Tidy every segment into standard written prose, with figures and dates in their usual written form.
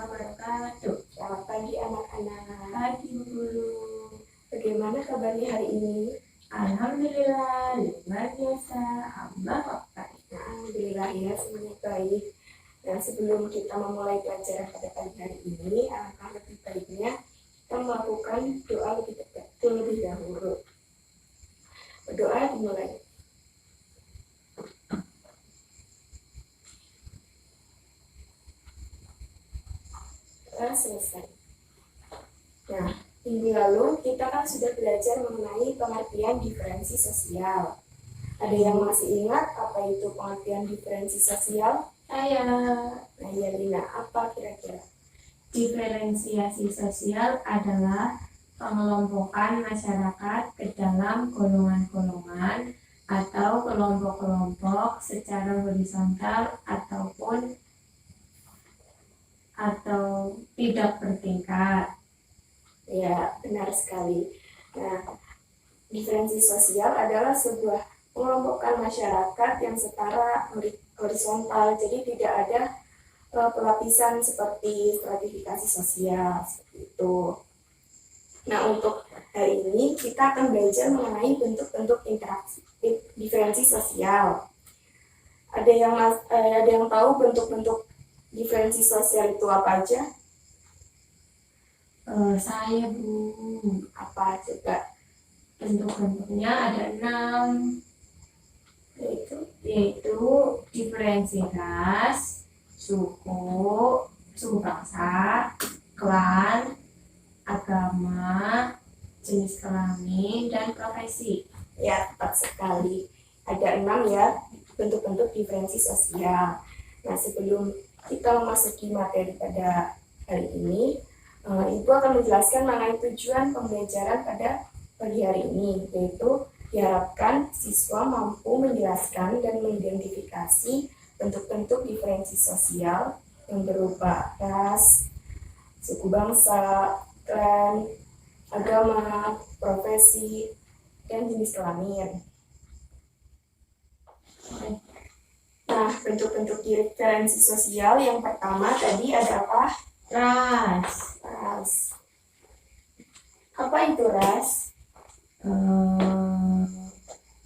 wabarakatuh. Selamat pagi anak-anak. Pagi Guru. Bagaimana kabarnya hari ini? Alhamdulillah, luar biasa. Allah Akbar. Alhamdulillah ya, semuanya baik. Nah, sebelum kita memulai pelajaran pada pagi hari ini, alangkah lebih baiknya kita melakukan doa terlebih dahulu. Berdoa dimulai. Selesai. Nah, minggu lalu kita kan sudah belajar mengenai pengertian diferensi sosial. Ada yang masih ingat apa itu pengertian diferensi sosial? Saya. Nah, ya Lina, apa kira-kira? Diferensiasi sosial adalah pengelompokan masyarakat ke dalam golongan-golongan atau kelompok-kelompok secara horizontal atau tidak bertingkat. Ya, benar sekali. Nah, diferensi sosial adalah sebuah pengelompokan masyarakat yang setara horizontal, jadi tidak ada pelapisan seperti stratifikasi sosial, seperti itu. Nah, untuk hari ini kita akan belajar mengenai bentuk-bentuk interaksi diferensi sosial. Ada yang tahu bentuk-bentuk diferensi sosial itu apa aja? Saya Bu. Apa coba? Bentuk-bentuknya ada 6, yaitu diferensi ras, suku bangsa, klan, agama, jenis kelamin, dan profesi. Ya, tepat sekali. Ada 6 ya bentuk-bentuk diferensi sosial. Nah, sebelum kita memasuki materi pada hari ini, Ibu akan menjelaskan mengenai tujuan pembelajaran pada pagi hari ini, yaitu diharapkan siswa mampu menjelaskan dan mengidentifikasi bentuk-bentuk diferensi sosial yang berupa ras, suku bangsa, klan, agama, profesi, dan jenis kelamin. Nah, bentuk-bentuk diferensi sosial yang pertama tadi ada apa? Ras. Apa itu ras?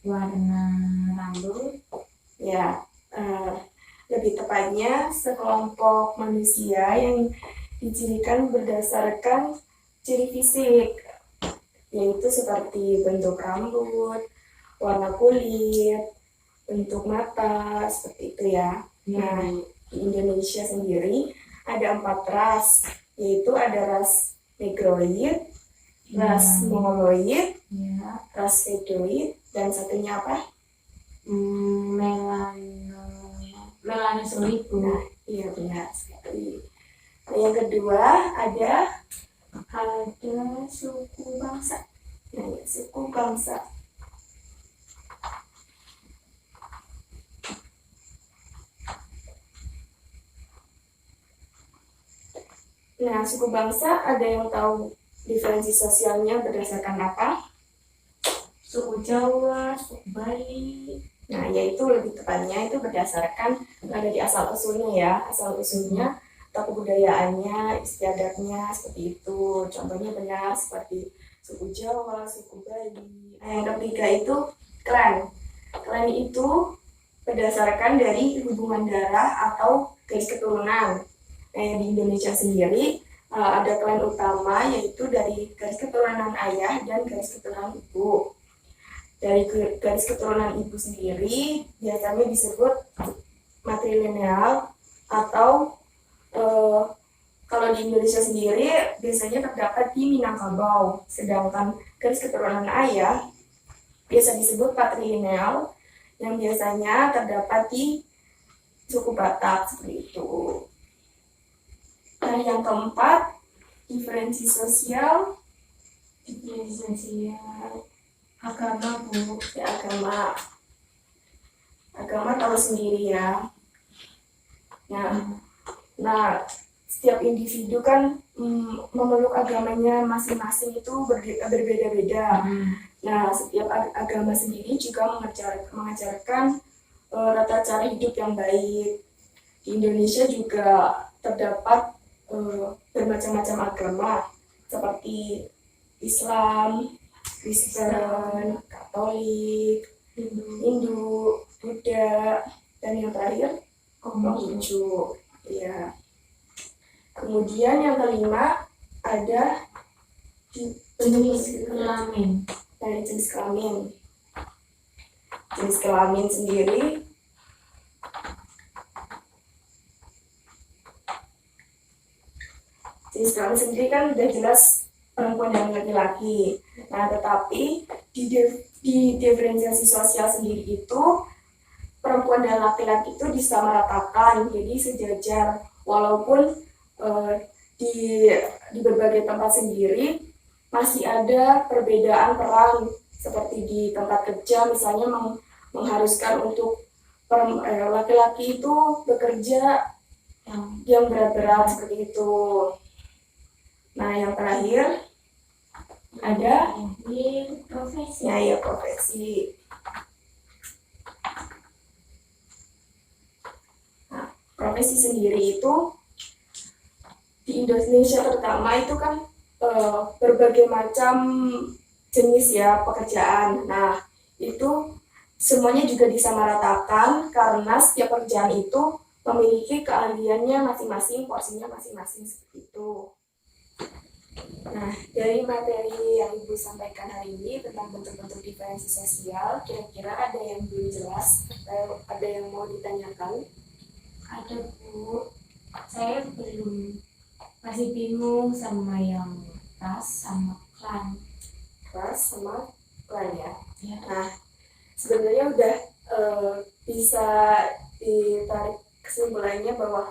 Warna rambut. Ya, lebih tepatnya sekelompok manusia yang dicirikan berdasarkan ciri fisik, yaitu seperti bentuk rambut, warna kulit, bentuk mata, seperti itu ya. Nah, di Indonesia sendiri ada 4 ras, yaitu ada ras negroid, ras mongoloid, ras vedoid, dan satunya apa? Melanosoid Bu. Nah, iya benar sekali. Nah, yang kedua ada suku bangsa. Nah, ya, suku bangsa. Nah, suku bangsa ada yang tahu diferensi sosialnya berdasarkan apa? Suku Jawa, suku Bali. Nah, yaitu lebih tepatnya itu berdasarkan dari asal-usulnya ya, asal-usulnya atau kebudayaannya, istiadatnya, seperti itu. Contohnya benar seperti suku Jawa, suku Bali. Nah, yang ketiga itu klan. Klan itu berdasarkan dari hubungan darah atau garis keturunan. Di Indonesia sendiri ada klan utama, yaitu dari garis keturunan ayah dan garis keturunan ibu. Dari garis keturunan ibu sendiri biasanya disebut matrilineal, atau kalau di Indonesia sendiri biasanya terdapat di Minangkabau. Sedangkan garis keturunan ayah biasa disebut patrilineal, yang biasanya terdapat di suku Batak, seperti itu. Nah, yang keempat, diferensi sosial. Agama Bu. Ya, agama tahu sendiri ya. Nah, setiap individu kan memeluk agamanya masing-masing itu berbeda-beda. Nah, setiap agama sendiri juga mengajarkan tata cara hidup yang baik. Di Indonesia juga terdapat bermacam-macam agama seperti Islam, Kristen, Katolik, Hindu, Buddha, dan yang terakhir Konghucu. Ya. Kemudian yang kelima ada jenis kelamin. dari jenis kelamin. Jenis kelamin sendiri kan udah jelas perempuan dan laki-laki. Nah, tetapi di diferensiasi sosial sendiri itu perempuan dan laki-laki itu disamaratakan, jadi sejajar. Walaupun di berbagai tempat sendiri masih ada perbedaan peran, seperti di tempat kerja misalnya mengharuskan untuk laki-laki itu bekerja yang berat-berat seperti itu. Nah, yang terakhir ada profesi. ya profesi. Nah, profesi sendiri itu di Indonesia terutama itu kan berbagai macam jenis ya pekerjaan. Nah, itu semuanya juga disamaratakan karena setiap pekerjaan itu memiliki keahliannya masing-masing, porsinya masing-masing seperti itu. Nah, dari materi yang Ibu sampaikan hari ini tentang bentuk-bentuk diferensi sosial, kira-kira ada yang belum jelas atau ada yang mau ditanyakan? Ada, Bu. Saya masih bingung sama yang ras sama klan. Ras sama klan ya? Ya. Nah, sebenarnya udah bisa ditarik kesimpulannya bahwa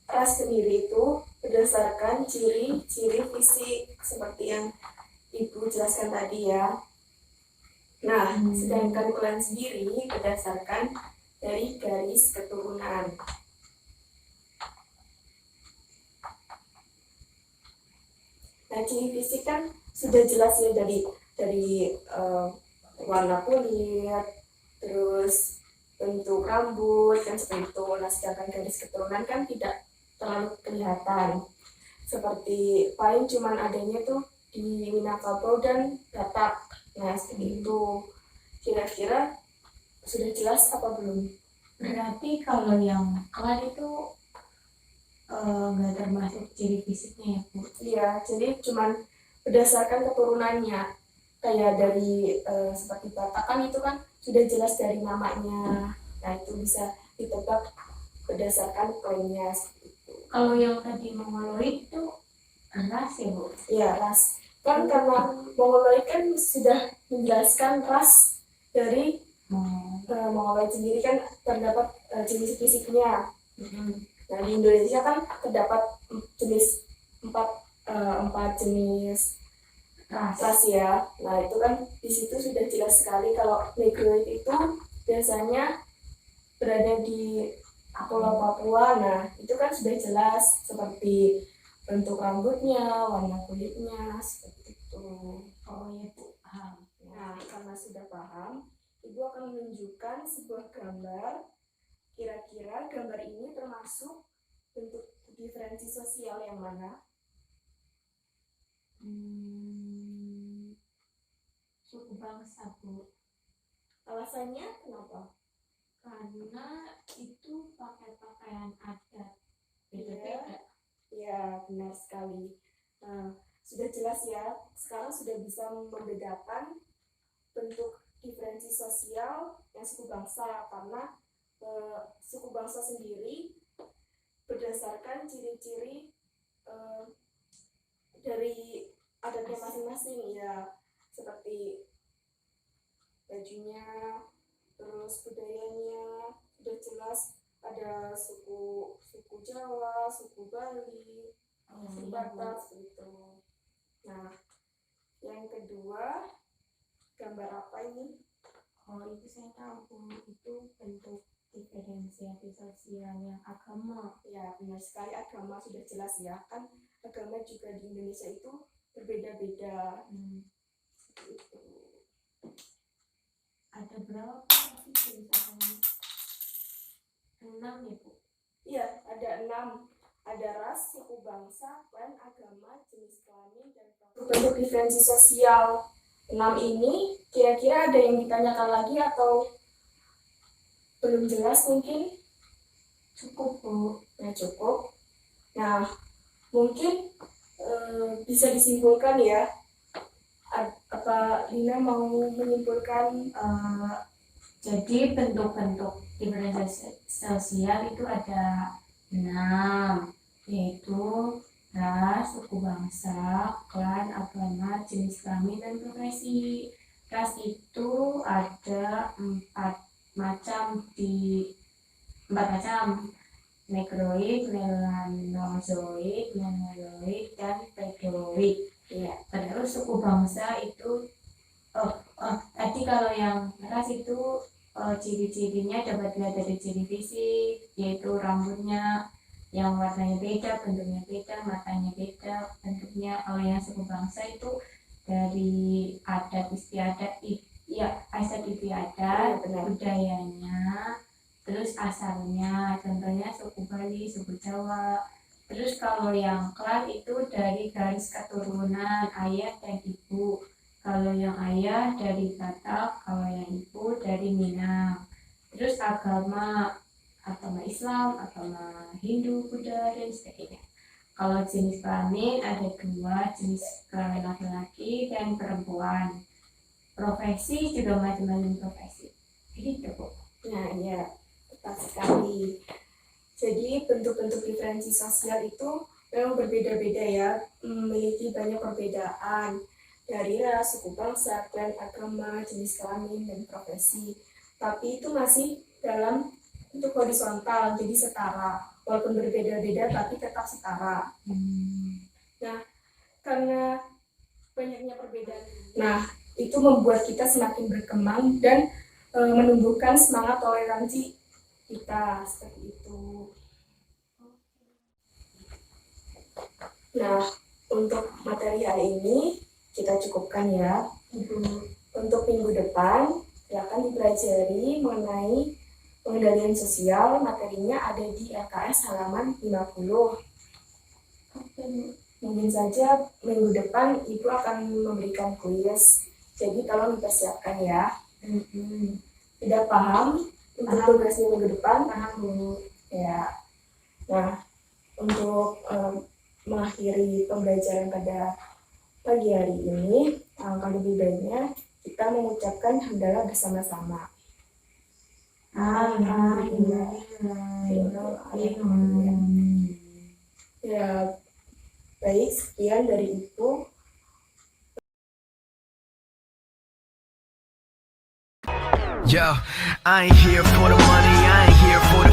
ras sendiri itu berdasarkan ciri-ciri fisik seperti yang Ibu jelaskan tadi ya. Nah, sedangkan klan sendiri berdasarkan dari garis keturunan. Nah, ciri fisik kan sudah jelas ya dari warna kulit, terus bentuk rambut kan seperti itu. Nah, sedangkan garis keturunan kan tidak terlalu kelihatan, seperti paling cuman adanya tuh di Minangkabau dan Batak. Nah, seperti itu. Kira-kira sudah jelas apa belum? Berarti kalau yang klan itu nggak termasuk ciri fisiknya ya, Bu? Iya, jadi cuman berdasarkan keturunannya. Kayak dari seperti Batak kan itu kan sudah jelas dari namanya. Nah, itu bisa ditebak berdasarkan klannya. Kalau yang tadi Mongoloid itu ras ya, Bu? Iya, ras. Kan karena Mongoloid kan sudah menjelaskan ras dari Mongoloid sendiri kan terdapat jenis fisiknya. Nah, di Indonesia kan terdapat jenis empat jenis ras ya. Nah, itu kan di situ sudah jelas sekali kalau Negroid itu biasanya berada di Pulau Papua. Nah, itu kan sudah jelas seperti bentuk rambutnya, warna kulitnya, seperti itu. Oh ya, Bu, paham. Nah, karena sudah paham, Ibu akan menunjukkan sebuah gambar. Kira-kira gambar ini termasuk bentuk diferensi sosial yang mana? Suku bangsa, Bu. Alasannya kenapa? Karena itu pakai pakaian adat beda-beda. Ya, benar sekali. Nah, sudah jelas ya, sekarang sudah bisa membedakan bentuk diferensi sosial yang suku bangsa, karena suku bangsa sendiri berdasarkan ciri-ciri dari adatnya masing-masing ya, seperti bajunya, terus budayanya sudah jelas, ada suku Jawa, suku Bali, suku Batak gitu. Nah, yang kedua, gambar apa ini? Oh, itu saya tahu, Bu. Itu bentuk diferensiasi sosial yang agama. Ya, benar sekali, agama sudah jelas ya, kan agama juga di Indonesia itu berbeda-beda. Itu. Ada berapa tadi jenis agama? 6 ya, Bu? Iya, ada 6. ada ras, suku bangsa, klan, agama, jenis kelamin, dan bentuk diferensi sosial. 6 ini kira-kira ada yang ditanyakan lagi atau belum jelas mungkin? Cukup, Bu. Nah, cukup. Nah, mungkin bisa disimpulkan ya. Apa Lina mau menyimpulkan? Jadi bentuk-bentuk diferensiasi sosial itu ada 6, yaitu ras, suku bangsa, klan, agama, jenis kelamin, dan profesi. Ras itu ada 4 macam, negroid, melanozoid, mongoloid, dan pedroid. Ya, terus suku bangsa itu tadi kalau yang ras itu ciri-cirinya dapat dilihat dari ciri fisik, yaitu rambutnya yang warnanya beda, bentuknya beda, matanya beda, bentuknya. Kalau yang suku bangsa itu dari adat istiadat, adat istiadat, budayanya, terus asalnya, contohnya suku Bali, suku Jawa. Terus kalau yang klan itu dari garis keturunan ayah dan ibu. Kalau yang ayah dari Batak, kalau yang ibu dari Minang. Terus agama Islam, agama Hindu, Buddha, dan sebagainya. Kalau jenis kelamin ada 2, jenis kelamin laki-laki dan perempuan. Profesi juga macam-macam profesi. Gitu, Bu. Nah, ya, tepat sekali. Jadi bentuk-bentuk diferensi sosial itu memang berbeda-beda ya, memiliki banyak perbedaan dari ras, suku bangsa, klan, agama, jenis kelamin, dan profesi. Tapi itu masih dalam bentuk horizontal, jadi setara. Walaupun berbeda-beda, tapi tetap setara. Nah, karena banyaknya perbedaan, itu membuat kita semakin berkembang dan menumbuhkan semangat toleransi kita, seperti itu. Nah, untuk materi hari ini kita cukupkan ya. Untuk minggu depan akan dipelajari mengenai pengendalian sosial. Materinya ada di LKS halaman 50. Mungkin saja minggu depan Ibu akan memberikan kuis, jadi tolong dipersiapkan ya. Tidak paham untuk tugasnya minggu depan? Paham, Bu. Ya. Nah, untuk mengakhiri pembelajaran pada pagi hari ini, kalau lebih baiknya kita mengucapkan hamdalah bersama-sama. Ya, baik, sekian dari Ibu. Yo, I ain't here for the money, I ain't here for the